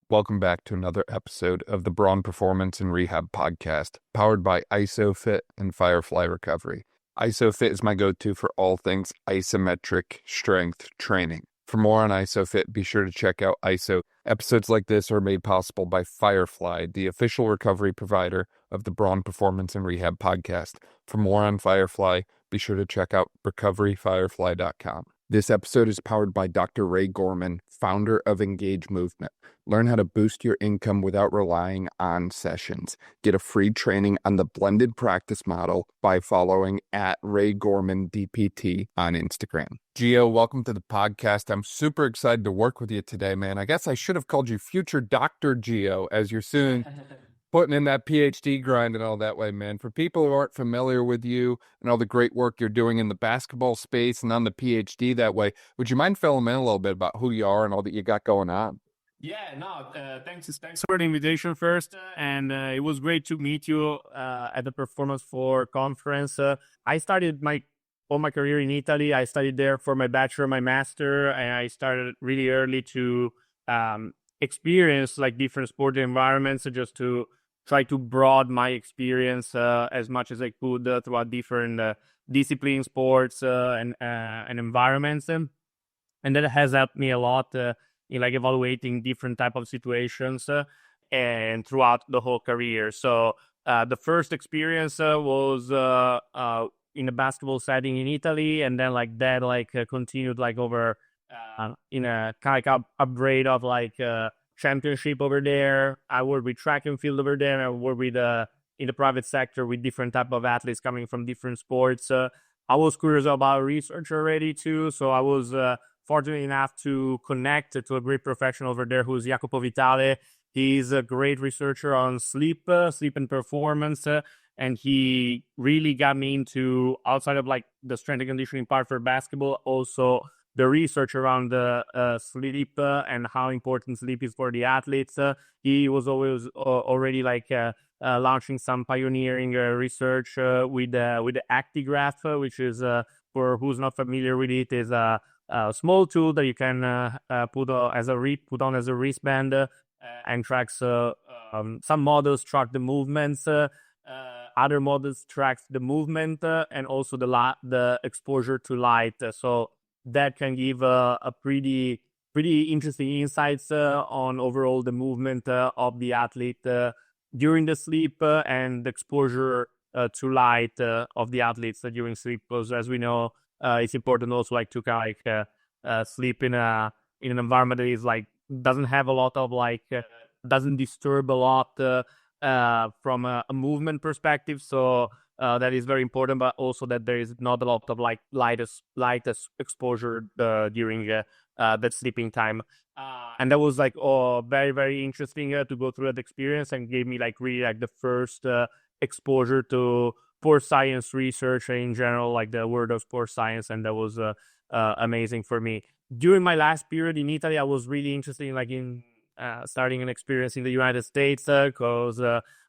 Welcome back to another episode of the Braun Performance and Rehab Podcast, powered by Isofit and Firefly Recovery. Isofit is my go-to for all things isometric strength training. For more on Isofit, be sure to check out ISO. Episodes like this are made possible by Firefly, the official recovery provider of the Braun Performance and Rehab Podcast. For more on Firefly, be sure to check out recoveryfirefly.com. This episode is powered by Dr. Ray Gorman, founder of Engage Movement. Learn how to boost your income without relying on sessions. Get a free training on the blended practice model by following at Ray Gorman DPT on Instagram. Gio, welcome to the podcast. I'm super excited to work with you today, man. I guess I should have called you future Dr. Gio, as you're soon putting in that PhD grind and all that way, man. For people who aren't familiar with you and all the great work you're doing in the basketball space and on the PhD that way, would you mind filling in a little bit about who you are and all that you got going on? Yeah, no, thanks for the invitation first. And it was great to meet you at the Performance 4 conference. I started all my career in Italy. I studied there for my bachelor, my master, and I started really early to experience like different sport environments just to try to broaden my experience as much as I could throughout different discipline sports and environments. And that has helped me a lot in like evaluating different type of situations and throughout the whole career. So the first experience was in a basketball setting in Italy, and then like that continued like over in a kind of upgrade of like championship over there. I worked with track and field over there. I worked with in the private sector with different type of athletes coming from different sports. I was curious about research already too, so I was fortunate enough to connect to a great professional over there who's Jacopo Vitale. He's a great researcher on sleep and performance, and he really got me into, outside of like the strength and conditioning part for basketball, also the research around the sleep and how important sleep is for the athletes. He was always already like launching some pioneering research with the Actigraph, which is, for who's not familiar with it, is a small tool that you can put on as a wristband and tracks some models track the movements, other models tracks the movement and also the exposure to light. So that can give a pretty interesting insights on overall the movement of the athlete during the sleep and the exposure to light of the athletes during sleep. Because as we know, it's important also like to kind of like sleep in an environment that is like doesn't have a lot of like doesn't disturb a lot from a movement perspective. So that is very important, but also that there is not a lot of like lightest exposure during that sleeping time. And that was like very, very interesting to go through that experience, and gave me like really like the first exposure to sports science research in general, like the world of sports science. And that was amazing for me. During my last period in Italy, I was really interested in starting an experience in the United States because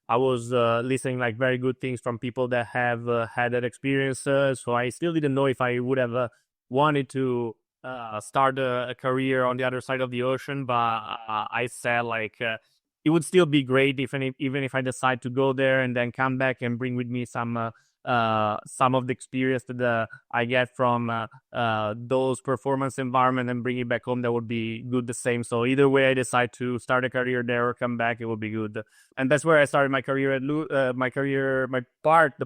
I was listening like very good things from people that have had that experience. So I still didn't know if I would have wanted to start a career on the other side of the ocean, but I said like it would still be great even if I decide to go there and then come back and bring with me some of the experience that I get from those performance environment and bring it back home. That would be good the same. So either way I decide to start a career there or come back, it would be good. And that's where I started my career at the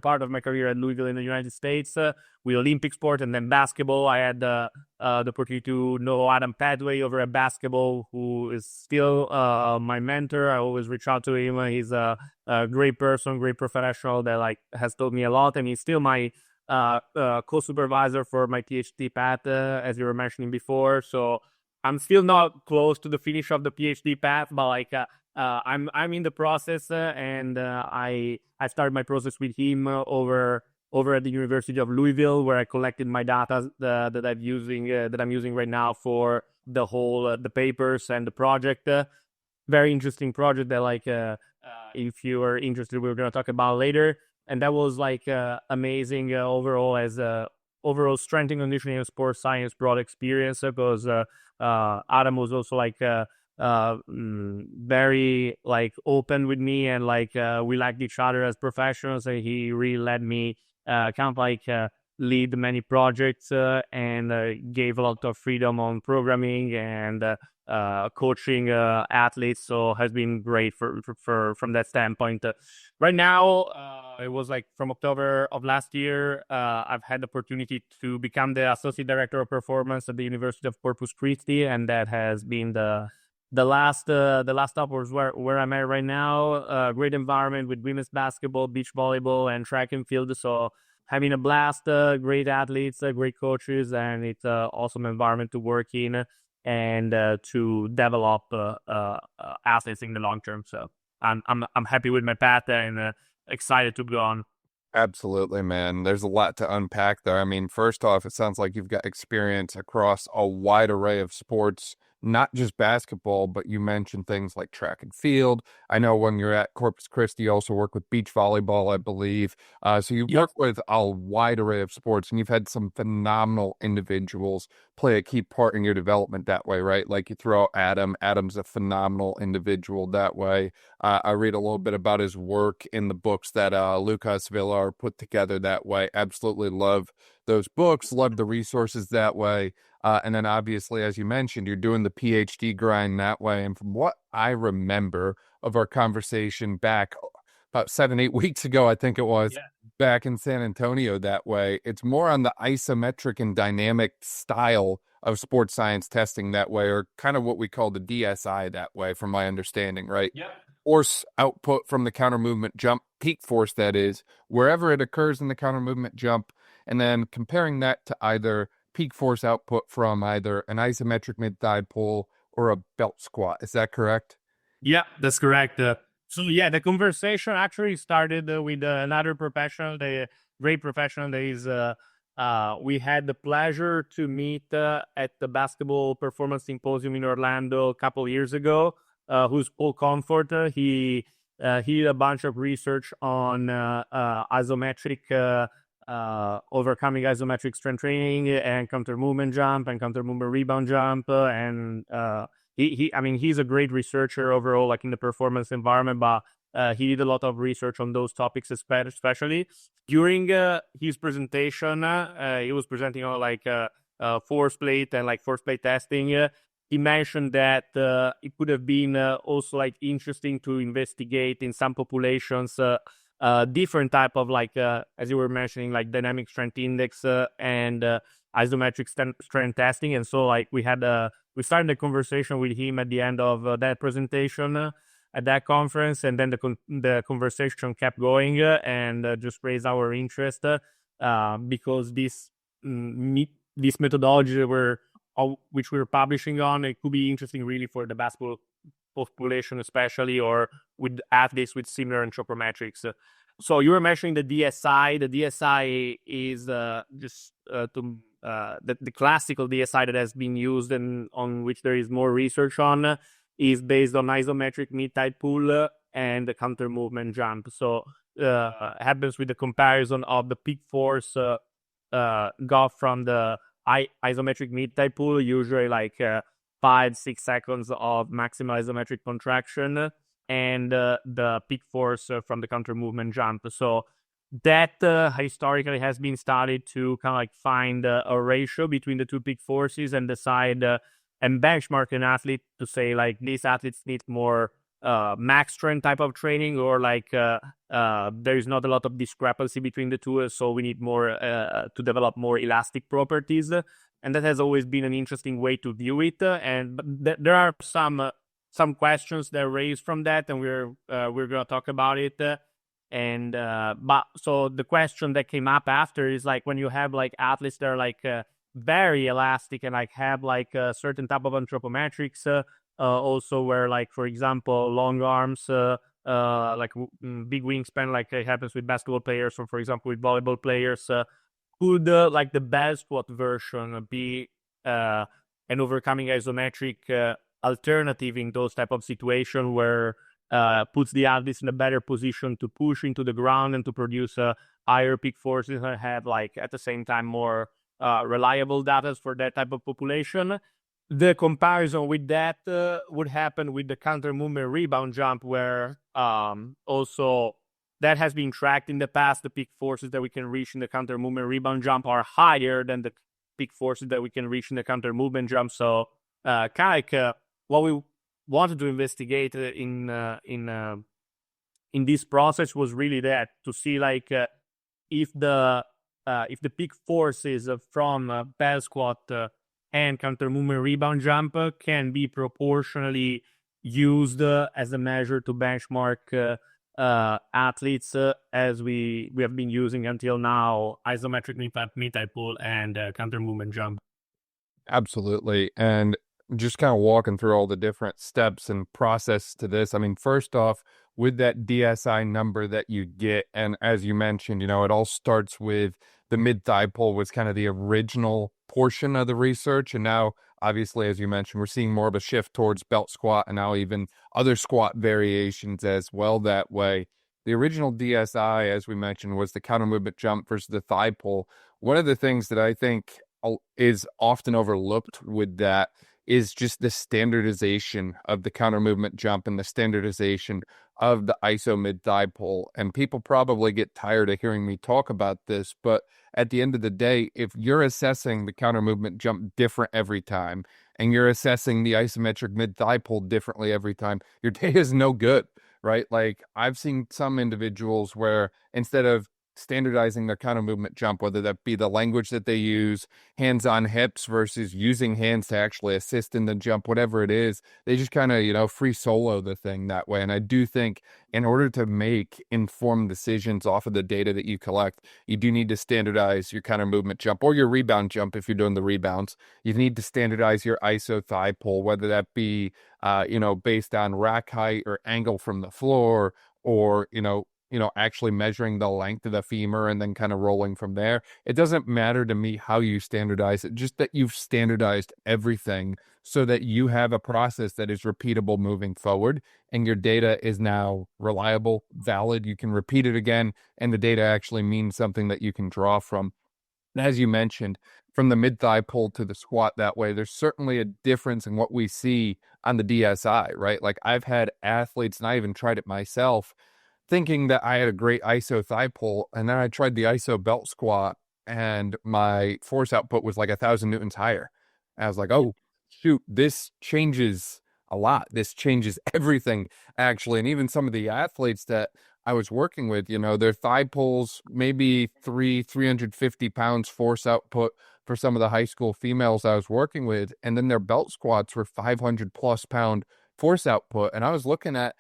part of my career at Louisville in the United States with Olympic sport and then basketball. I had the opportunity to know Adam Padway over at basketball, who is still my mentor. I always reach out to him. He's a great person, great professional that like has taught me a lot, and he's still my co-supervisor for my PhD path, as you were mentioning before. So I'm still not close to the finish of the PhD path, but like I'm in the process, and I started my process with him over at the University of Louisville, where I collected my data that I'm using right now for the whole the papers and the project. Very interesting project that like if you are interested, we're going to talk about later. And that was like amazing overall as overall strength and conditioning and sports science broad experience, because Adam was also like very like open with me, and like we liked each other as professionals, and he really let me kind of like lead many projects and gave a lot of freedom on programming and coaching athletes. So has been great for from that standpoint. Right now, it was like from October of last year, I've had the opportunity to become the associate director of performance at the University of Corpus Christi, and that has been the last stop was where I'm at right now. Great environment with women's basketball, beach volleyball, and track and field. So having a blast, great athletes, great coaches, and it's an awesome environment to work in and to develop athletes in the long term. So I'm happy with my path and excited to go on. Absolutely, man. There's a lot to unpack there. I mean, first off, it sounds like you've got experience across a wide array of sports, not just basketball, but you mentioned things like track and field. I know when you're at Corpus Christi, you also work with beach volleyball, I believe. So you've Yep. worked with a wide array of sports, and you've had some phenomenal individuals play a key part in your development that way, right? Like you throw out Adam. Adam's a phenomenal individual that way. I read a little bit about his work in the books that Lucas Villar put together that way. Absolutely love those books, love the resources that way. And then obviously, as you mentioned, you're doing the PhD grind that way. And from what I remember of our conversation back about 7-8 weeks ago, I think it was, back in San Antonio that way, it's more on the isometric and dynamic style of sports science testing that way, or kind of what we call the DSI that way, from my understanding, right? Yeah. Force output from the counter movement jump, peak force that is, wherever it occurs in the counter movement jump, and then comparing that to either peak force output from either an isometric mid-thigh pull or a belt squat. Is that correct? Yeah, that's correct. So yeah, the conversation actually started with another professional, the great professional that is, we had the pleasure to meet at the Basketball Performance Symposium in Orlando a couple years ago, who's Paul Comfort. He did a bunch of research on isometric, overcoming isometric strength training and counter movement jump and counter movement rebound jump. And I mean, he's a great researcher overall, like in the performance environment, but he did a lot of research on those topics, especially during his presentation. He was presenting on like force plate and like force plate testing. He mentioned that it could have been also like interesting to investigate in some populations different type of like, as you were mentioning, like dynamic strength index and isometric strength testing. And so like we started a conversation with him at the end of that presentation at that conference, and then the conversation kept going and just raised our interest because this methodology which we were publishing on, it could be interesting really for the basketball population, especially, or with athletes with similar anthropometrics. So you were mentioning the DSI. The DSI is just the classical DSI that has been used and on which there is more research on is based on isometric mid-thigh pull and the counter movement jump. So happens with the comparison of the peak force got from the isometric mid-thigh pull, usually like 5-6 seconds of maximal isometric contraction, and the peak force from the counter movement jump. So that historically has been studied to kind of like find a ratio between the two peak forces and decide and benchmark an athlete to say like these athletes need more max strength type of training, or like there is not a lot of discrepancy between the two, so we need more to develop more elastic properties. And that has always been an interesting way to view it. But there are some questions that are raised from that, and we're going to talk about it. But so the question that came up after is like when you have like athletes that are like very elastic and like have like a certain type of anthropometrics, also where like, for example, long arms, like big wingspan, like it happens with basketball players, or for example with volleyball players, could like the best squat version be an overcoming isometric alternative in those type of situation where puts the athletes in a better position to push into the ground and to produce higher peak forces and have like at the same time more reliable data for that type of population. the comparison with that would happen with the counter movement rebound jump, where also that has been tracked in the past. The peak forces that we can reach in the counter movement rebound jump are higher than the peak forces that we can reach in the counter movement jump. So kind of like what we wanted to investigate in this process was really that, to see like if the peak forces from bell squat and counter movement rebound jump can be proportionally used as a measure to benchmark athletes as we have been using until now, isometric mid-thigh pull and counter movement jump. Absolutely. And just kind of walking through all the different steps and process to this. I mean, first off, with that DSI number that you get, and as you mentioned, it all starts with the mid-thigh pull was kind of the original portion of the research. And now, obviously, as you mentioned, we're seeing more of a shift towards belt squat and now even other squat variations as well that way. The original DSI, as we mentioned, was the counter movement jump versus the thigh pull. One of the things that I think is often overlooked with that is just the standardization of the counter movement jump and the standardization of the iso mid thigh pull. And people probably get tired of hearing me talk about this, but at the end of the day, if you're assessing the counter movement jump different every time and you're assessing the isometric mid thigh pull differently every time, your data is no good, right? Like I've seen some individuals where instead of standardizing their counter movement jump, whether that be the language that they use, hands on hips versus using hands to actually assist in the jump, whatever it is, they just kind of, free solo the thing that way. And I do think in order to make informed decisions off of the data that you collect, you do need to standardize your counter movement jump or your rebound jump if you're doing the rebounds. You need to standardize your iso thigh pull, whether that be, based on rack height or angle from the floor, or, actually measuring the length of the femur and then kind of rolling from there. It doesn't matter to me how you standardize it, just that you've standardized everything so that you have a process that is repeatable moving forward and your data is now reliable, valid. You can repeat it again and the data actually means something that you can draw from. And as you mentioned, from the mid-thigh pull to the squat that way, there's certainly a difference in what we see on the DSI, right? Like I've had athletes, and I even tried it myself, thinking that I had a great iso thigh pull, and then I tried the iso belt squat and my force output was like 1,000 newtons higher. And I was like, oh shoot, this changes a lot. This changes everything actually. And even some of the athletes that I was working with, their thigh pulls, maybe 350 pounds force output for some of the high school females I was working with. And then their belt squats were 500 plus pound force output. And I was looking at,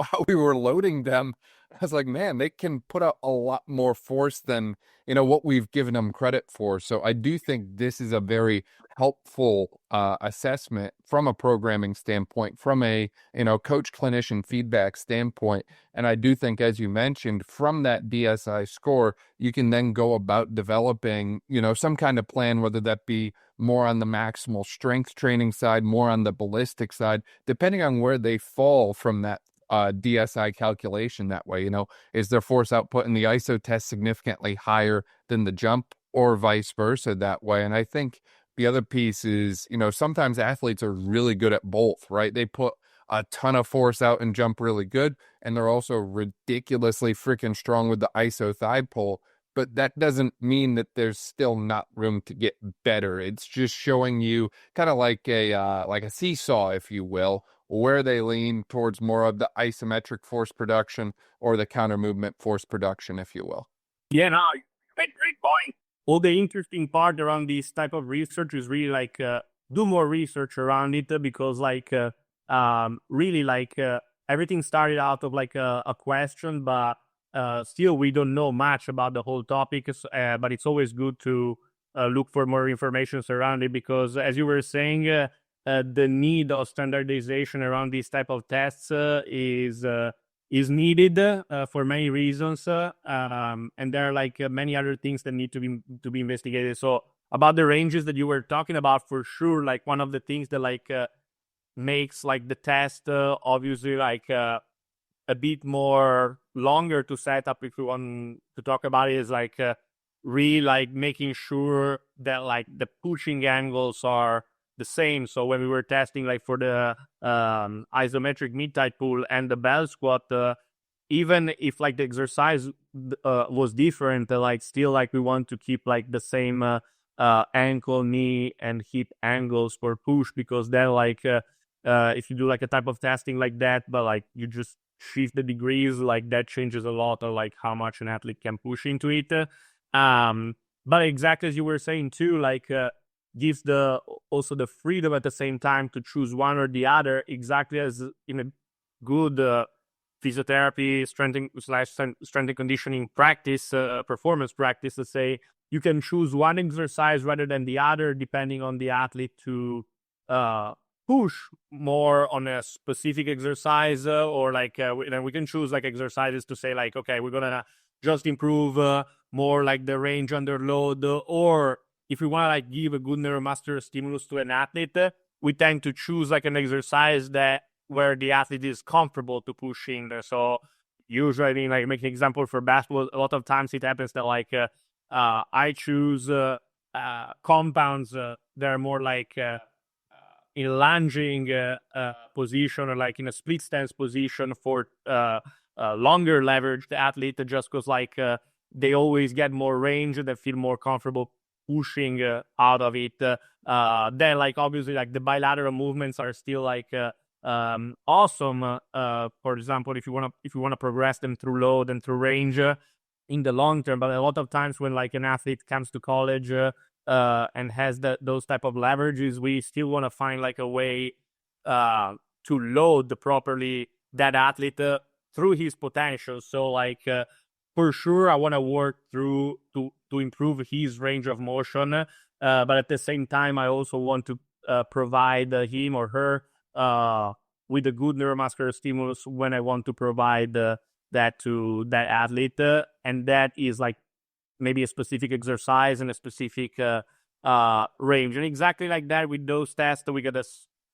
how we were loading them. I was like, man, they can put out a lot more force than, what we've given them credit for. So I do think this is a very helpful assessment from a programming standpoint, from a, coach clinician feedback standpoint. And I do think, as you mentioned, from that DSI score, you can then go about developing, some kind of plan, whether that be more on the maximal strength training side, more on the ballistic side, depending on where they fall from that DSI calculation that way. Is their force output in the ISO test significantly higher than the jump, or vice versa that way? And I think the other piece is, sometimes athletes are really good at both, right? They put a ton of force out and jump really good, and they're also ridiculously freaking strong with the iso thigh pull. But that doesn't mean that there's still not room to get better. It's just showing you kind of like a seesaw, if you will, where they lean towards more of the isometric force production or the counter movement force production, if you will. Yeah, no, great point. All the interesting part around this type of research is really like do more research around it, because really everything started out of like a question, but still we don't know much about the whole topic. But it's always good to look for more information around it, because as you were saying, the need of standardization around these type of tests is needed for many reasons, and there are like many other things that need to be investigated. So about the ranges that you were talking about, for sure, like one of the things that makes like the test obviously like a bit more longer to set up, if you want to talk about it, is really like making sure that like the pushing angles are the same. So when we were testing like for the isometric mid-thigh pull and the bell squat, even if like the exercise was different, like still like we want to keep like the same ankle, knee, and hip angles for push, because then like if you do like a type of testing like that, but like you just shift the degrees, like that changes a lot of like how much an athlete can push into it. But exactly as you were saying too, like gives also the freedom at the same time to choose one or the other, exactly as in a good physiotherapy, strength and conditioning practice, performance practice, to say you can choose one exercise rather than the other, depending on the athlete, to push more on a specific exercise, or like then we can choose like exercises to say like, okay, we're gonna just improve more like the range under load, or if we want to like give a good neuromuscular stimulus to an athlete, we tend to choose like an exercise that where the athlete is comfortable to push in there. So usually, I mean, like making an example for basketball, a lot of times it happens that like I choose compounds that are more like in lunging position, or like in a split stance position for longer leveraged athlete, just because like they always get more range and they feel more comfortable pushing out of it. Then like obviously like the bilateral movements are still like awesome. For example, if you wanna progress them through load and through range in the long term. But a lot of times when like an athlete comes to college and has those type of leverages, we still want to find like a way to load properly that athlete through his potential. So like for sure, I want to work through to improve his range of motion, but at the same time, I also want to provide him or her with a good neuromuscular stimulus when I want to provide that to that athlete, and that is like maybe a specific exercise and a specific range. And exactly like that, with those tests, we gotta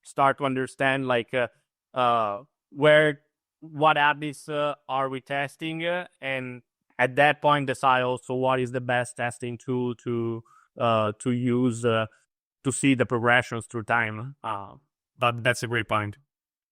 start to understand like what athletes are we testing, and at that point decide also what is the best testing tool to use to see the progressions through time. But that's a great point.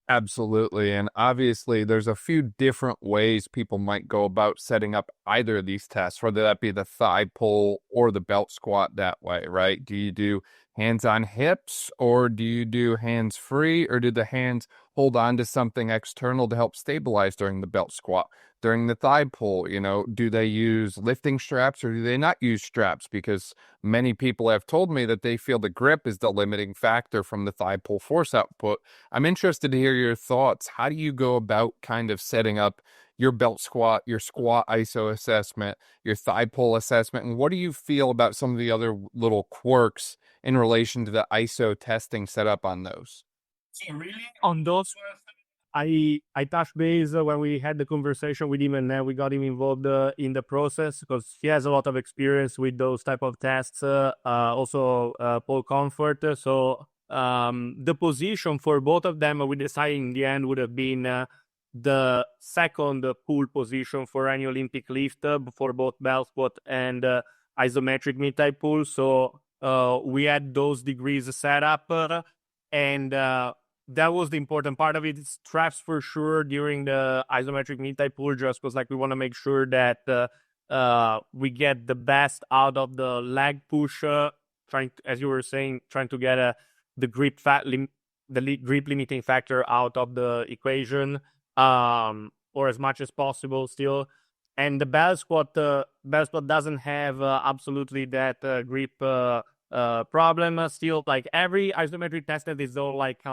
Absolutely. And obviously, there's a few different ways people might go about setting up either of these tests, whether that be the thigh pull or the belt squat that way, right? Do you do hands on hips, or do you do hands free, or do the hands hold on to something external to help stabilize during the belt squat? During the thigh pull, do they use lifting straps or do they not use straps? Because many people have told me that they feel the grip is the limiting factor from the thigh pull force output. I'm interested to hear your thoughts. How do you go about kind of setting up your belt squat, your squat ISO assessment, your thigh pull assessment, and what do you feel about some of the other little quirks in relation to the ISO testing setup on those? So really, on those, I touched base when we had the conversation with him, and then we got him involved in the process, because he has a lot of experience with those type of tests. Also, pull comfort. So the position for both of them, we decided in the end would have been the second pull position for any Olympic lift for both belt squat and isometric mid-thigh pull. So we had those degrees set up, and that was the important part of it. It's straps for sure during the isometric mid-thigh pull, just because like we want to make sure that we get the best out of the leg push, as you were saying, trying to get the grip grip limiting factor out of the equation, or as much as possible still. And the bell squat doesn't have absolutely that grip problem. Still, like every isometric test that is all like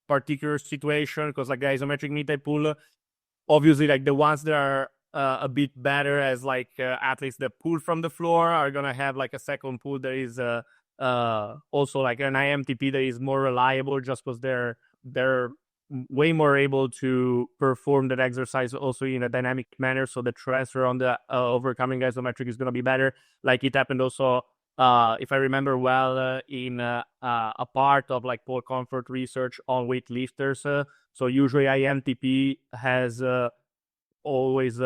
particular situation, because like the isometric mid-thigh pull, obviously like the ones that are a bit better as like athletes that pull from the floor are gonna have like a second pull that is also like an IMTP that is more reliable, just because they're way more able to perform that exercise also in a dynamic manner, so the transfer on the overcoming isometric is going to be better. Like it happened also, if I remember well, in a part of like pull comfort research on weightlifters. So usually IMTP has always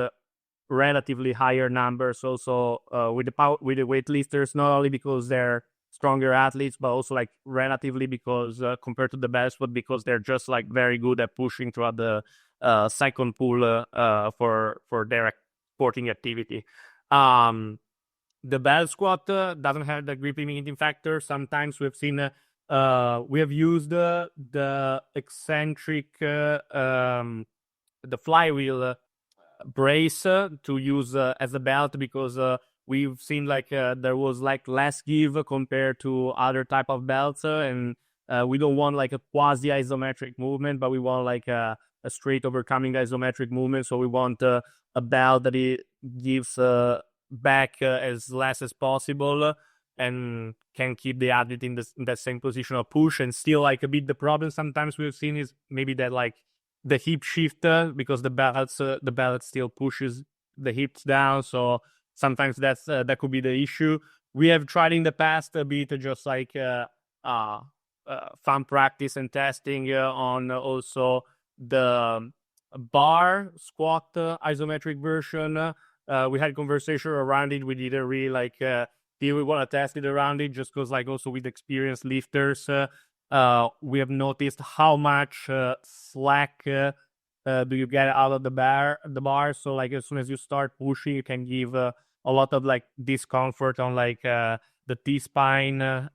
relatively higher numbers also with the weightlifters, not only because they're stronger athletes, but also like relatively because compared to the best, but because they're just like very good at pushing throughout the second pull for their sporting activity. The bell squat doesn't have the grip limiting factor. Sometimes we've seen we have used the eccentric the flywheel brace to use as a belt because we've seen like there was like less give compared to other type of belts, and we don't want like a quasi isometric movement, but we want like a straight overcoming isometric movement. So we want a belt that it gives back as less as possible and can keep the athlete in that same position of push. And still like a bit the problem sometimes we've seen is maybe that like the hip shift because the belt still pushes the hips down, so sometimes that's that could be the issue. We have tried in the past a bit just like fun practice and testing on also the bar squat isometric version. We had conversation around it. We didn't really like we want to test it around it just because like also with experienced lifters we have noticed how much slack do you get out of the bar. So like as soon as you start pushing, you can give a lot of like discomfort on like the T-spine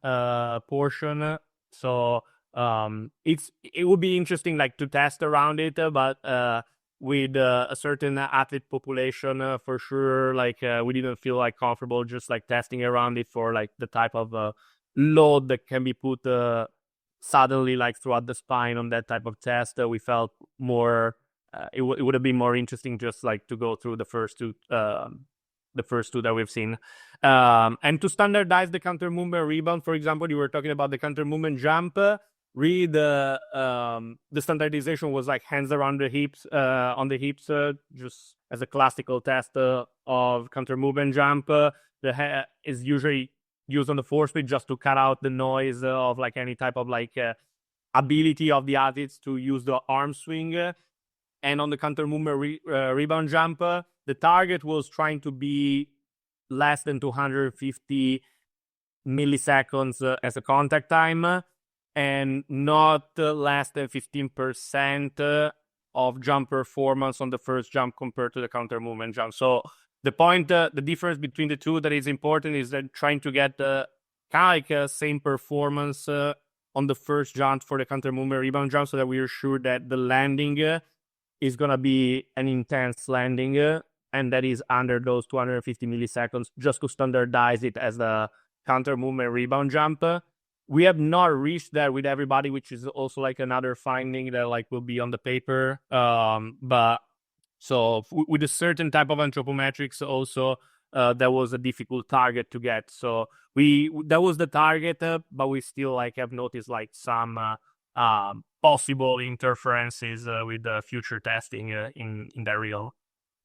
portion. So it would be interesting like to test around it, but with a certain athlete population for sure, like we didn't feel like comfortable just like testing around it for like the type of load that can be put suddenly like throughout the spine on that type of test. We felt more it would have been more interesting just like to go through the first two that we've seen, and to standardize the counter movement rebound. For example, you were talking about the counter movement jump. Really the standardization was like hands around the hips on the hips, just as a classical test of counter movement jump. The is usually used on the force feed just to cut out the noise of like any type of like ability of the athletes to use the arm swing. And on the counter movement rebound jump, the target was trying to be less than 250 milliseconds as a contact time, and not less than 15% of jump performance on the first jump compared to the counter movement jump. So the point, the difference between the two that is important is that trying to get the kind of like same performance on the first jump for the counter movement rebound jump, so that we are sure that the landing is going to be an intense landing, and that is under those 250 milliseconds, just to standardize it as the counter movement rebound jump. We have not reached that with everybody, which is also like another finding that like will be on the paper. But so with a certain type of anthropometrics also, that was a difficult target to get. So that was the target, but we still like have noticed like some possible interferences with the future testing in that real.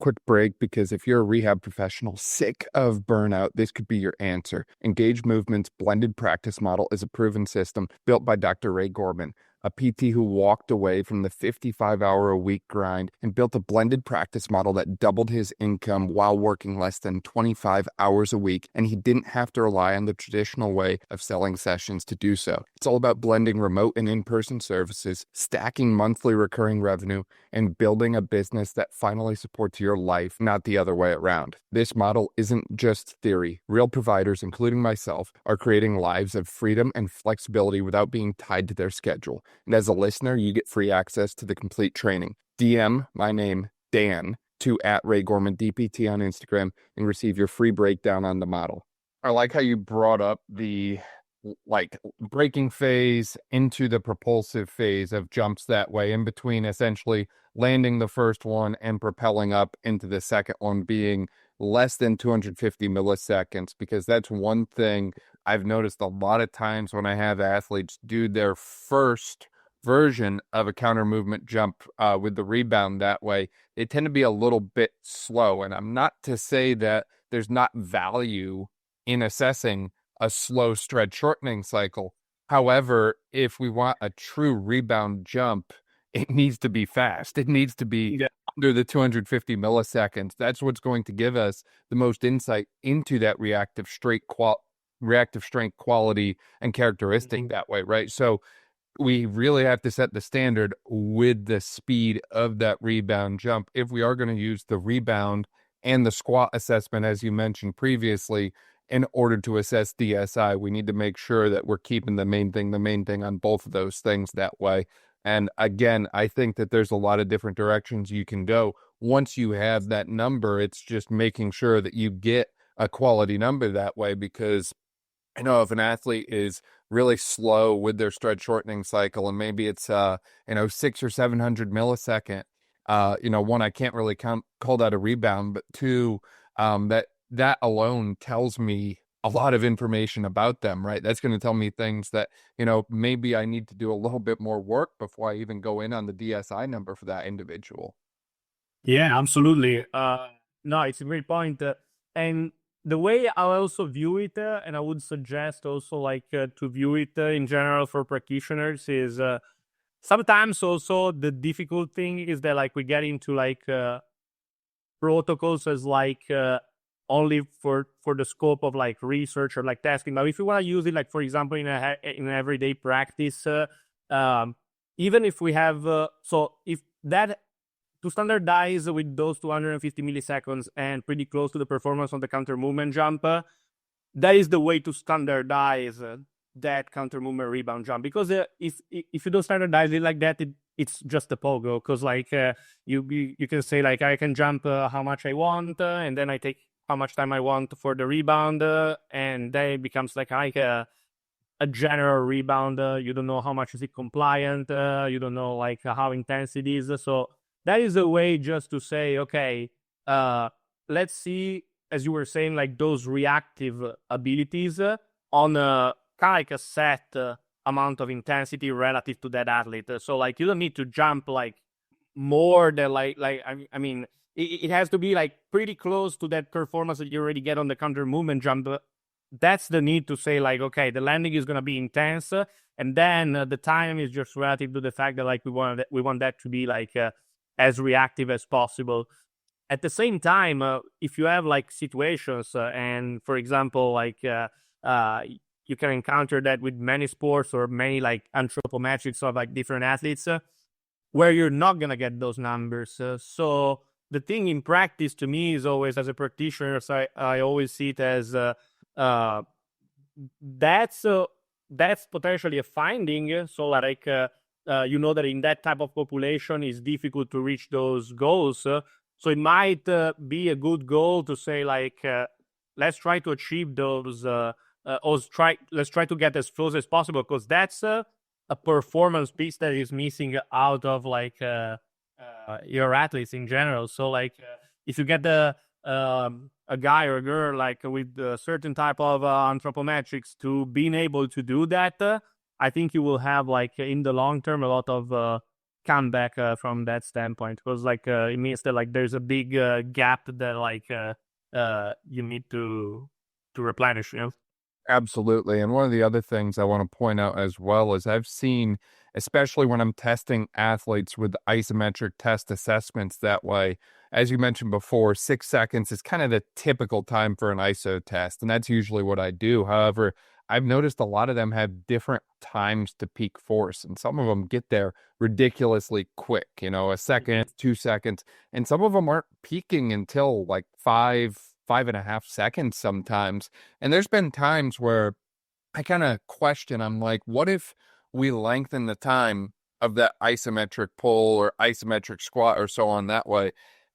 Quick break, because if you're a rehab professional sick of burnout, this could be your answer. Engage Movement's blended practice model is a proven system built by Dr. Ray Gorman, a PT who walked away from the 55-hour-a-week grind and built a blended practice model that doubled his income while working less than 25 hours a week, and he didn't have to rely on the traditional way of selling sessions to do so. It's all about blending remote and in-person services, stacking monthly recurring revenue, and building a business that finally supports your life, not the other way around. This model isn't just theory. Real providers, including myself, are creating lives of freedom and flexibility without being tied to their schedule. And as a listener, you get free access to the complete training. DM my name, Dan, to @RayGormanDPT on Instagram and receive your free breakdown on the model. I like how you brought up the like braking phase into the propulsive phase of jumps that way, in between essentially landing the first one and propelling up into the second one being less than 250 milliseconds, because that's one thing I've noticed a lot of times when I have athletes do their first version of a counter movement jump with the rebound that way, they tend to be a little bit slow. And I'm not to say that there's not value in assessing a slow stretch shortening cycle. However, if we want a true rebound jump, it needs to be fast. It needs to be under the 250 milliseconds. That's what's going to give us the most insight into that reactive straight reactive strength quality and characteristic that way, right? So we really have to set the standard with the speed of that rebound jump. If we are going to use the rebound and the squat assessment, as you mentioned previously, in order to assess DSI, we need to make sure that we're keeping the main thing on both of those things that way. And again, I think that there's a lot of different directions you can go. Once you have that number, it's just making sure that you get a quality number that way, because I know if an athlete is really slow with their stretch shortening cycle, and maybe it's 600 or 700 millisecond, one, I can't really call that a rebound, but two, that alone tells me a lot of information about them, right? That's going to tell me things that, maybe I need to do a little bit more work before I even go in on the DSI number for that individual. Yeah, absolutely. No, it's a great point. And the way I also view it, and I would suggest also to view it in general for practitioners, is sometimes also the difficult thing is that we get into protocols as only for the scope of research or testing. But if you want to use it for example in an everyday practice, even if we have if that to standardize with those 250 milliseconds and pretty close to the performance on the counter movement jump, that is the way to standardize that counter movement rebound jump. Because if you don't standardize it like that, it's just a pogo. Because you can say I can jump how much I want, and then I take how much time I want for the rebound, and then it becomes a general rebound. You don't know how much is it compliant. You don't know how intense it is. So that is a way just to say, okay, let's see, as you were saying, those reactive abilities on a kind of a set amount of intensity relative to that athlete. So you don't need to jump more than I mean, it has to be pretty close to that performance that you already get on the counter movement jump. That's the need to say okay, the landing is going to be intense, and then the time is just relative to the fact that we want that to be as reactive as possible. At the same time, if you have situations, and for example, you can encounter that with many sports or many anthropometrics of different athletes, where you're not gonna get those numbers. So the thing in practice to me is always, as a practitioner, so I always see it as that's potentially a finding. So that in that type of population it's difficult to reach those goals. So it might be a good goal to say let's try to achieve those, let's try to get as close as possible, because that's a performance piece that is missing out of your athletes in general. So if you get a guy or a girl with a certain type of anthropometrics to being able to do that, I think you will have in the long term a lot of comeback from that standpoint, because it means that there's a big gap that you need to replenish. Absolutely. And one of the other things I want to point out as well is I've seen, especially when I'm testing athletes with isometric test assessments that way, as you mentioned before, 6 seconds is kind of the typical time for an ISO test, and that's usually what I do. However, I've noticed a lot of them have different times to peak force, and some of them get there ridiculously quick, a second, 2 seconds, and some of them aren't peaking until 5.5 seconds sometimes. And there's been times where I kind of question, I'm what if we lengthen the time of that isometric pull or isometric squat or so on that way?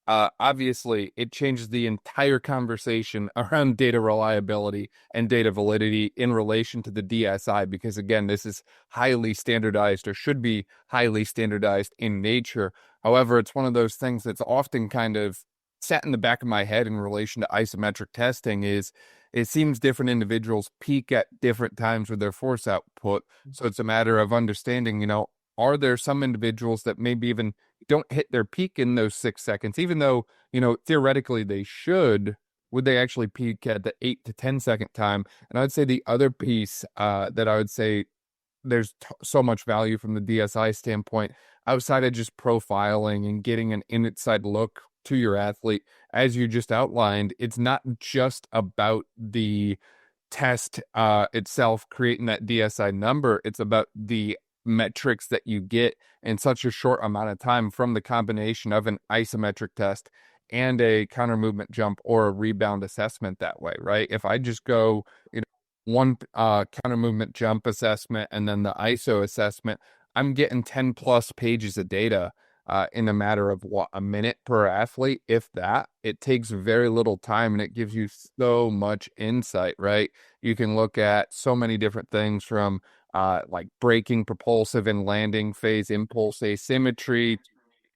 Obviously, it changes the entire conversation around data reliability and data validity in relation to the DSI, because again, this is highly standardized, or should be highly standardized in nature. However, it's one of those things that's often kind of sat in the back of my head in relation to isometric testing. Is it seems different individuals peak at different times with their force output. So it's a matter of understanding, are there some individuals that maybe even don't hit their peak in those 6 seconds, even though, theoretically they should? Would they actually peak at the 8 to 10 second time? And I'd say the other piece that I would say there's so much value from the DSI standpoint, outside of just profiling and getting an inside look to your athlete, as you just outlined, it's not just about the test itself creating that DSI number. It's about the metrics that you get in such a short amount of time from the combination of an isometric test and a counter movement jump or a rebound assessment that way, right? If I just go, one counter movement jump assessment and then the ISO assessment, I'm getting 10 plus pages of data in a matter of a minute per athlete. If that, it takes very little time and it gives you so much insight, right? You can look at so many different things from like braking, propulsive and landing phase, impulse asymmetry,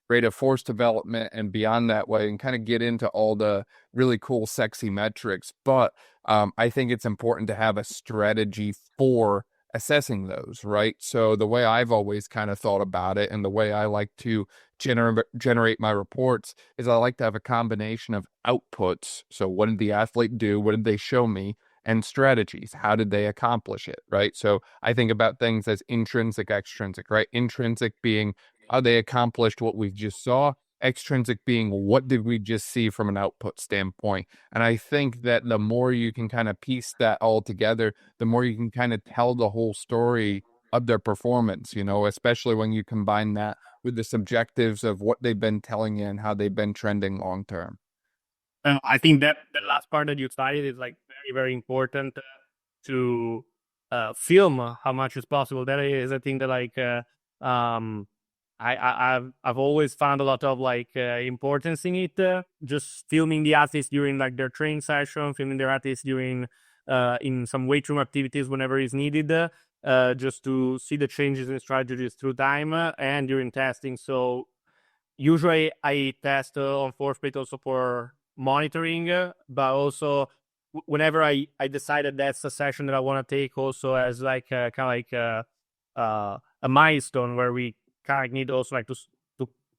rate of force development, and beyond that way, and kind of get into all the really cool, sexy metrics. But I think it's important to have a strategy for assessing those, right? So the way I've always kind of thought about it and the way I like to generate my reports is I like to have a combination of outputs. So what did the athlete do? What did they show me? And strategies. How did they accomplish it, right? So I think about things as intrinsic, extrinsic, right? Intrinsic being how they accomplished what we just saw. Extrinsic being what did we just see from an output standpoint. And I think that the more you can kind of piece that all together, the more you can kind of tell the whole story of their performance, especially when you combine that with the subjectives of what they've been telling you and how they've been trending long term. I think that the last part that you cited is like very, very important to film how much is possible. That is, I think that like I've always found a lot of like importance in it. Just filming the athletes during like their training session, filming their athletes during in some weight room activities whenever is needed, just to see the changes in strategies through time and during testing. So usually I test on force plate also for monitoring, but also whenever I decided that's a session that I want to take also as like kind of like a milestone where we kind of need also like to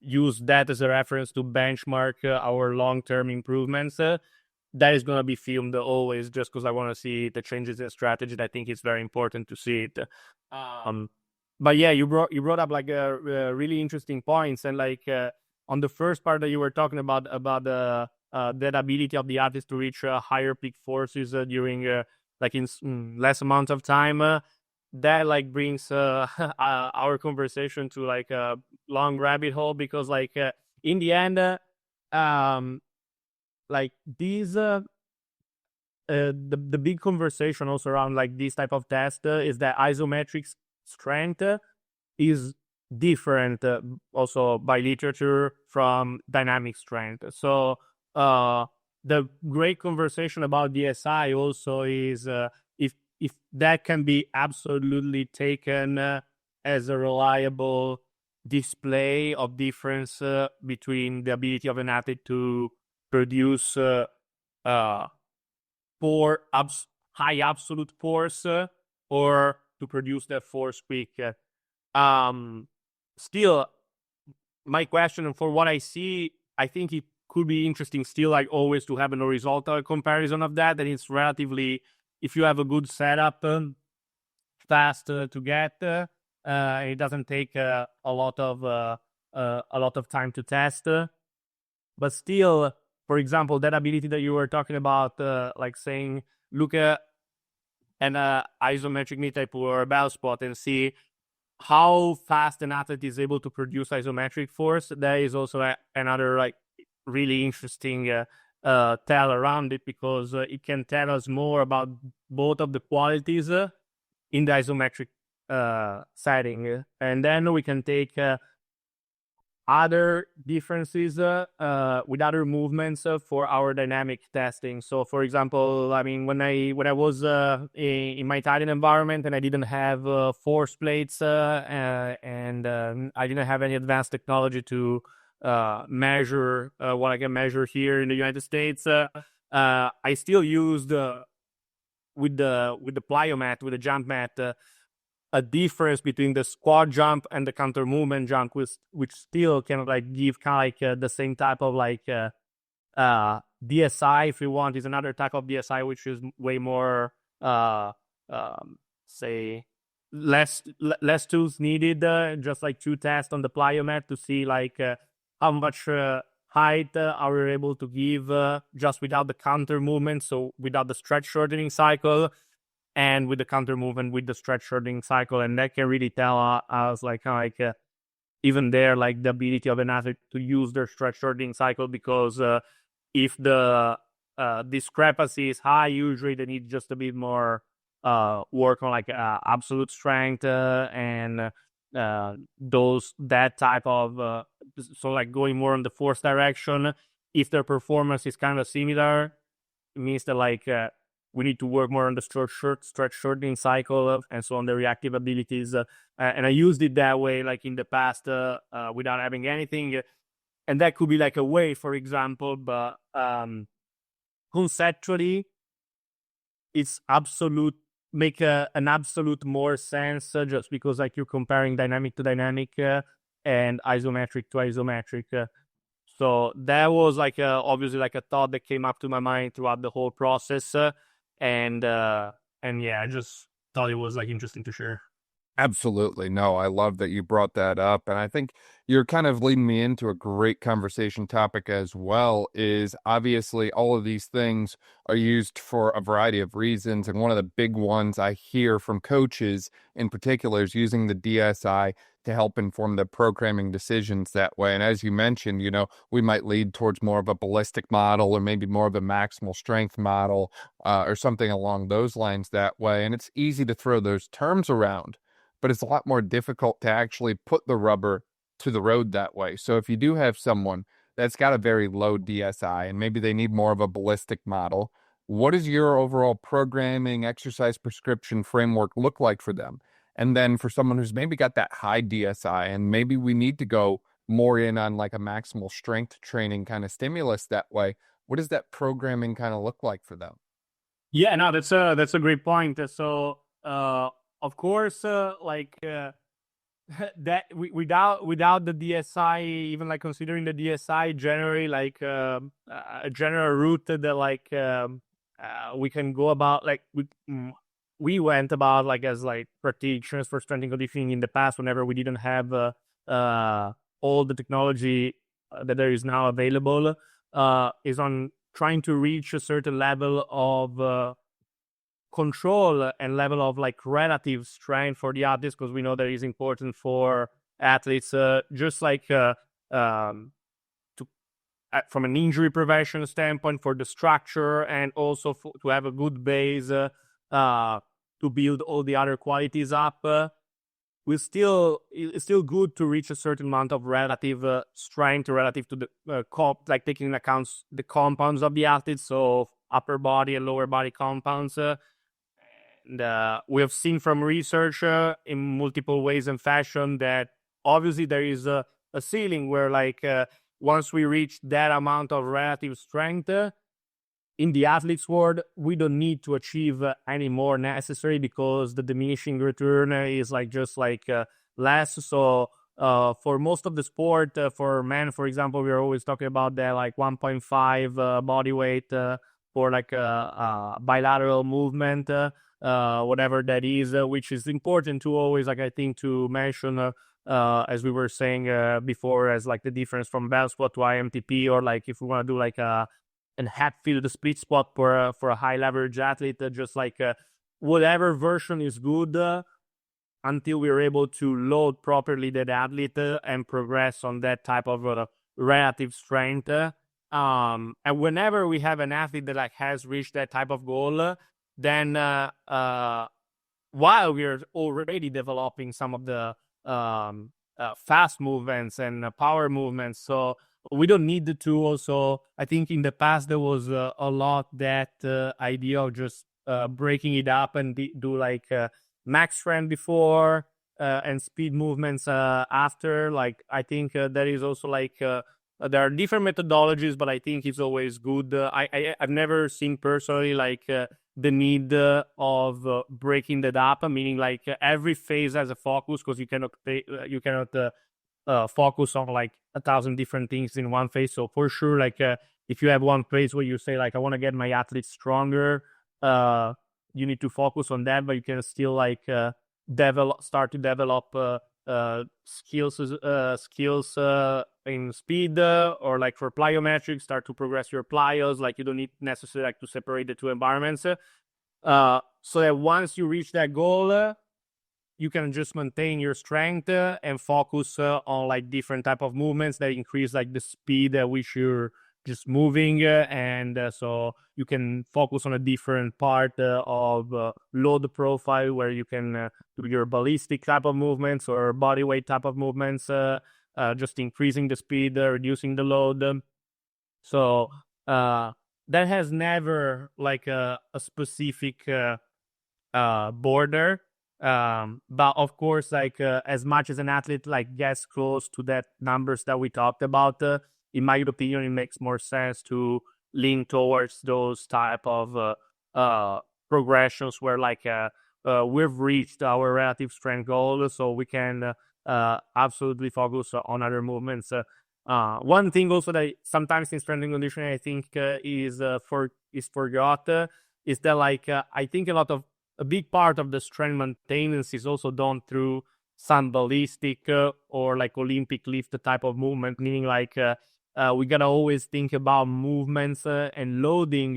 use that as a reference to benchmark our long-term improvements. That is going to be filmed always just because I want to see the changes in strategy. I think it's very important to see it. But yeah, you brought up like really interesting points, and like on the first part that you were talking about the that ability of the artist to reach higher peak forces during like in less amount of time. That like brings our conversation to like a long rabbit hole, because like in the end, like these the big conversation also around like this type of test is that isometric strength is different also by literature from dynamic strength. So the great conversation about DSI also is if that can be absolutely taken as a reliable display of difference between the ability of an athlete to produce high absolute force or to produce that force quick. Still, my question, and for what I see, I think it could be interesting still like always to have an horizontal comparison of that, and it's relatively, if you have a good setup, fast to get, it doesn't take a lot of time to test. But still, for example, that ability that you were talking about, like saying, look at an isometric knee type or a bell spot and see how fast an athlete is able to produce isometric force. That is also another like really interesting tell around it, because it can tell us more about both of the qualities in the isometric setting, and then we can take other differences with other movements for our dynamic testing. So for example, I mean, when I was in my Italian environment and I didn't have force plates and I didn't have any advanced technology to measure what I can measure here in the United States, I still used with the plyomat, with the jump mat, a difference between the squat jump and the counter movement jump, which still can like give kind of like the same type of like DSI, if you want, is another type of DSI which is way more say less tools needed, just like two tests on the plyomat to see like how height, how we're able to give just without the counter movement, so without the stretch shortening cycle, and with the counter movement with the stretch shortening cycle. And that can really tell us even there, like the ability of an athlete to use their stretch shortening cycle, because if the discrepancy is high, usually they need just a bit more work on like absolute strength and that type of so like going more in the force direction. If their performance is kind of similar, it means that like we need to work more on the stretch shortening cycle and so on the reactive abilities. And I used it that way, like in the past, without having anything. And that could be like a way, for example, but conceptually, it's make an absolute more sense just because like you're comparing dynamic to dynamic and isometric to isometric. So that was like obviously like a thought that came up to my mind throughout the whole process. And yeah, I just thought it was like interesting to share. Absolutely. No, I love that you brought that up. And I think you're kind of leading me into a great conversation topic as well, is obviously all of these things are used for a variety of reasons. And one of the big ones I hear from coaches in particular is using the DSI to help inform the programming decisions that way. And as you mentioned, we might lead towards more of a ballistic model or maybe more of a maximal strength model or something along those lines that way. And it's easy to throw those terms around, but it's a lot more difficult to actually put the rubber to the road that way. So if you do have someone that's got a very low DSI and maybe they need more of a ballistic model, what does your overall programming exercise prescription framework look like for them? And then for someone who's maybe got that high DSI and maybe we need to go more in on like a maximal strength training kind of stimulus that way, what does that programming kind of look like for them? Yeah, no, that's a great point. So of course, that without the DSI, even like considering the DSI generally, like a general route that like we can go about, like we went about like as like practitioners for strength and conditioning in the past, whenever we didn't have all the technology that there is now available, is on trying to reach a certain level of control and level of like relative strength for the athletes, because we know that is important for athletes, just like from an injury prevention standpoint, for the structure, and also to have a good base to build all the other qualities up. It's still good to reach a certain amount of relative strength relative to the like taking into account the compounds of the athletes, so upper body and lower body compounds. And we have seen from research in multiple ways and fashion that obviously there is a ceiling where like once we reach that amount of relative strength in the athlete's world, we don't need to achieve any more necessary, because the diminishing return is like just like less. So for most of the sport, for men, for example, we're always talking about that like 1.5 body weight for like a bilateral movement. Whatever that is, which is important to always, like I think, to mention, as we were saying before, as like the difference from bell squat to IMTP, or like if we want to do like an Hatfield split squat for a high leverage athlete, just like whatever version is good until we're able to load properly that athlete and progress on that type of relative strength. And whenever we have an athlete that like has reached that type of goal, then while we're already developing some of the fast movements and power movements, so we don't need to also, I think in the past there was a lot that idea of just breaking it up and do like max strength before and speed movements after. Like I think there is also like there are different methodologies, but I think it's always good. I've never seen personally like the need of breaking that up, meaning like every phase has a focus, because you cannot focus on like 1,000 different things in one phase. So for sure, like if you have one phase where you say like I want to get my athletes stronger, you need to focus on that, but you can still like start to develop skills in speed, or like for plyometrics, start to progress your plyos. Like you don't need necessarily like to separate the two environments, so that once you reach that goal, you can just maintain your strength and focus on like different type of movements that increase like the speed at which you're just moving, and so you can focus on a different part of load profile where you can do your ballistic type of movements or body weight type of movements, just increasing the speed, reducing the load. So that has never like a specific border. But of course, like as much as an athlete like gets close to that numbers that we talked about, in my opinion, it makes more sense to lean towards those type of progressions where like we've reached our relative strength goal, so we can absolutely focus on other movements. One thing also that sometimes in strength and conditioning I think is forgot is that like I think a big part of the strength maintenance is also done through some ballistic or like Olympic lift type of movement, meaning like we gotta always think about movements and loading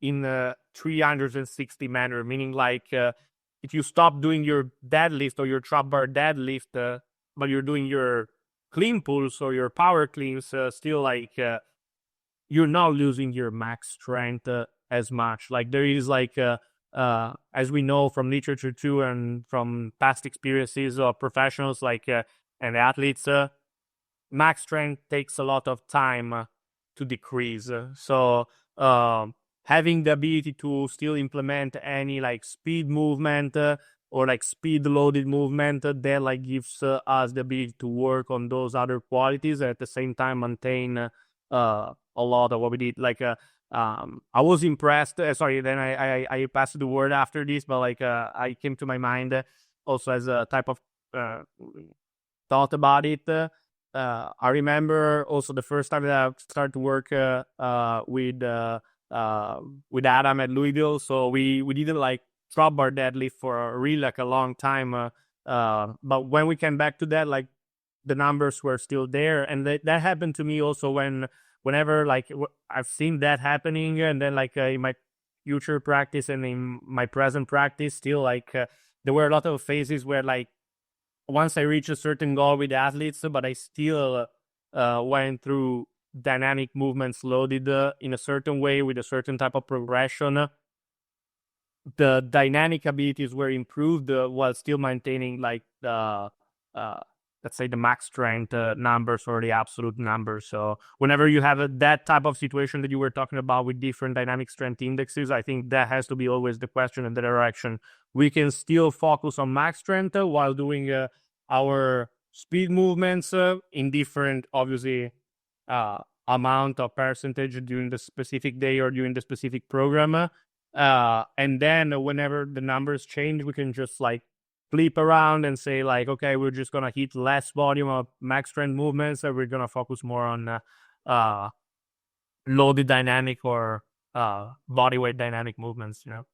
in a 360 manner, meaning like if you stop doing your deadlift or your trap bar deadlift, but you're doing your clean pulls or your power cleans, still like you're not losing your max strength as much. Like there is like as we know from literature too and from past experiences of professionals like and athletes, max strength takes a lot of time to decrease. So having the ability to still implement any like speed movement or like speed loaded movement that like gives us the ability to work on those other qualities and at the same time maintain a lot of what we did. Like I was impressed. Sorry, then I passed the word after this, but like I came to my mind also as a type of thought about it. I remember also the first time that I started to work with Adam at Louisville. So we didn't like drop bar deadlift for really like a long time. But when we came back to that, like the numbers were still there, and that happened to me also whenever like I've seen that happening, and then like in my future practice and in my present practice, still like there were a lot of phases where like once I reached a certain goal with athletes, but I still went through dynamic movements loaded in a certain way with a certain type of progression. The dynamic abilities were improved while still maintaining like the let's say the max strength numbers or the absolute numbers. So whenever you have that type of situation that you were talking about with different dynamic strength indexes, I think that has to be always the question and the direction. We can still focus on max strength while doing our speed movements in different, obviously, amount of percentage during the specific day or during the specific program. And then whenever the numbers change, we can just like flip around and say like, okay, we're just going to hit less volume of max strength movements, and we're going to focus more on loaded dynamic or body weight dynamic movements, you know?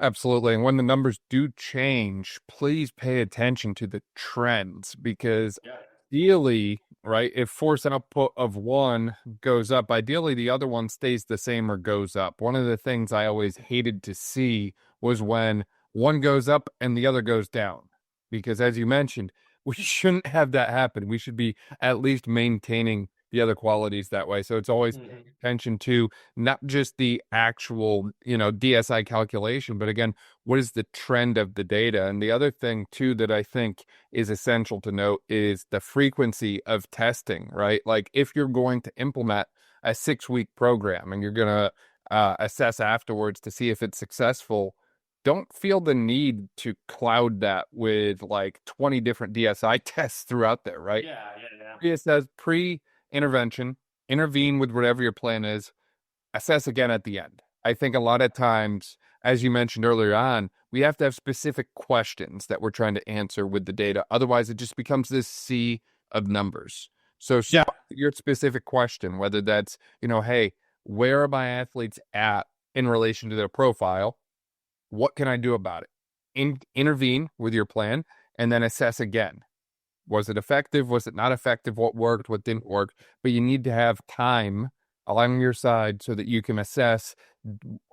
Absolutely. And when the numbers do change, please pay attention to the trends, because ideally, right, if force output of one goes up, ideally the other one stays the same or goes up. One of the things I always hated to see was when one goes up and the other goes down, because as you mentioned, we shouldn't have that happen. We should be at least maintaining the other qualities that way. So it's always paying attention to not just the actual, DSI calculation, but again, what is the trend of the data? And the other thing too that I think is essential to note is the frequency of testing, right? Like if you're going to implement a 6-week program and you're going to assess afterwards to see if it's successful, don't feel the need to cloud that with like 20 different DSI tests throughout there, right? It says pre-intervention, intervene with whatever your plan is, assess again at the end. I think a lot of times, as you mentioned earlier on, we have to have specific questions that we're trying to answer with the data. Otherwise, it just becomes this sea of numbers. So your specific question, whether that's, hey, where are my athletes at in relation to their profile? What can I do about it? Intervene with your plan and then assess again. Was it effective? Was it not effective? What worked? What didn't work? But you need to have time along your side so that you can assess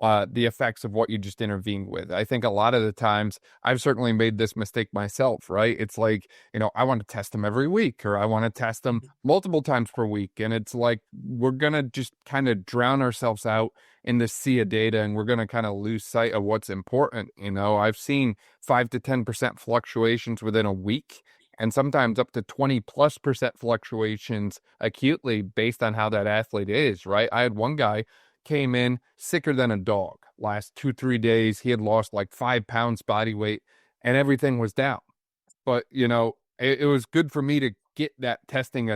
the effects of what you just intervened with. I think a lot of the times I've certainly made this mistake myself, right? It's like, I want to test them every week, or I want to test them multiple times per week. And it's like, we're going to just kind of drown ourselves out in the sea of data, and we're going to kind of lose sight of what's important. I've seen 5 to 10% fluctuations within a week, and sometimes up to 20+% fluctuations acutely based on how that athlete is, right? I had one guy came in sicker than a dog last 2-3 days. He had lost like 5 pounds body weight and everything was down. But, it was good for me to get that testing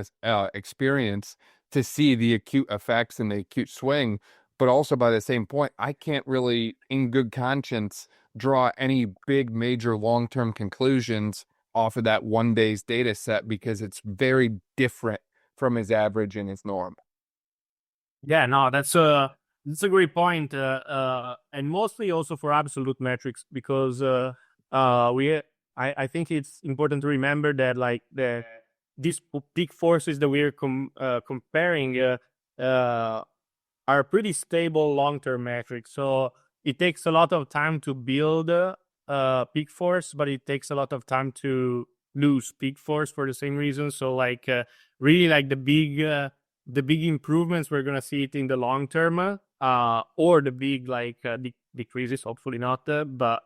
experience to see the acute effects and the acute swing. But also by the same point, I can't really, in good conscience, draw any big major long-term conclusions off of that one day's data set because it's very different from his average and his norm. Yeah, no, that's a great point, and mostly also for absolute metrics, because I think it's important to remember that like these peak forces that we're comparing are pretty stable long-term metrics. So it takes a lot of time to build peak force, but it takes a lot of time to lose peak force for the same reason. So like really like the big improvements, we're gonna see it in the long term, or the big like decreases, hopefully not, but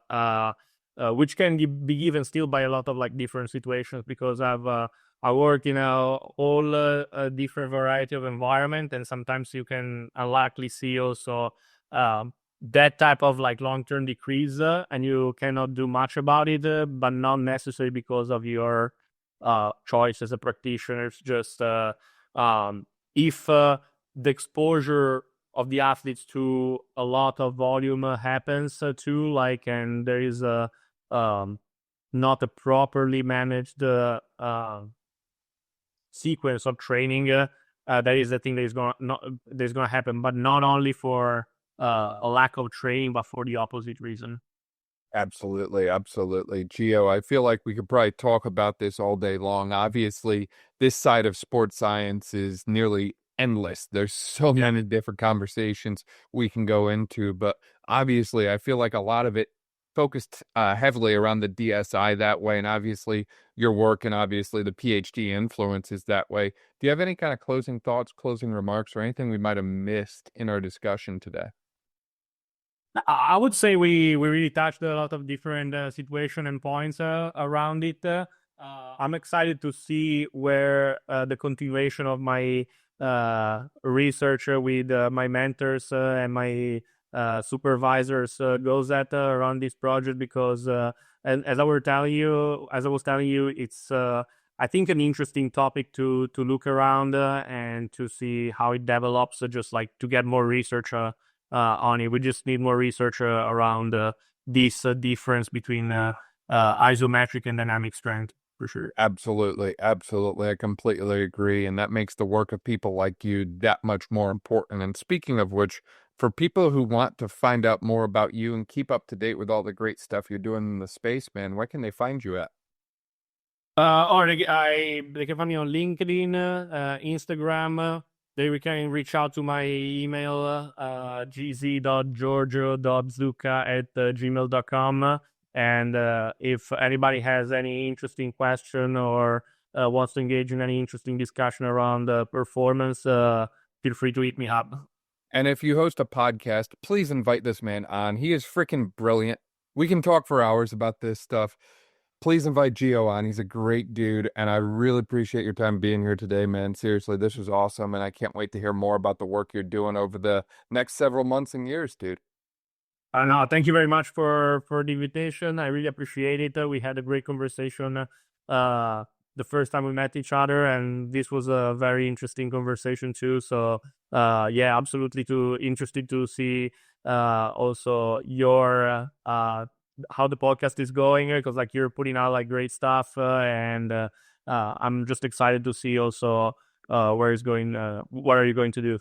which can be given still by a lot of like different situations, because I work in a different variety of environment, and sometimes you can unlikely see also that type of like long-term decrease, and you cannot do much about it, but not necessarily because of your choice as a practitioner. It's just if the exposure of the athletes to a lot of volume happens too, like, and there is a not a properly managed sequence of training, that is the thing that is going to happen, but not only for a lack of training, but for the opposite reason. Absolutely. Gio, I feel like we could probably talk about this all day long. Obviously, this side of sports science is nearly endless. There's so many different conversations we can go into, but obviously, I feel like a lot of it focused heavily around the DSI that way, and obviously your work and obviously the PhD influence is that way. Do you have any kind of closing thoughts, closing remarks, or anything we might have missed in our discussion today? I would say we really touched a lot of different situation and points around it. I'm excited to see where the continuation of my research with my mentors and my supervisors goes at around this project, because and as I was telling you, it's I think an interesting topic to look around and to see how it develops, just like to get more research on it. We just need more research around this difference between isometric and dynamic strength, for sure. Absolutely. I completely agree. And that makes the work of people like you that much more important. And speaking of which, for people who want to find out more about you and keep up to date with all the great stuff you're doing in the space, man, where can they find you at? Or they can find me on LinkedIn, Instagram. They can reach out to my email, gz.giorgio.zucca@gmail.com. And if anybody has any interesting question or wants to engage in any interesting discussion around performance, feel free to hit me up. And if you host a podcast, please invite this man on. He is freaking brilliant. We can talk for hours about this stuff. Please invite Gio on. He's a great dude, and I really appreciate your time being here today, man. Seriously, this was awesome, and I can't wait to hear more about the work you're doing over the next several months and years, dude. No, thank you very much for the invitation. I really appreciate it. We had a great conversation the first time we met each other, and this was a very interesting conversation too. So yeah, absolutely interested to see also your how the podcast is going, because like you're putting out like great stuff, and I'm just excited to see also where it's going. What are you going to do?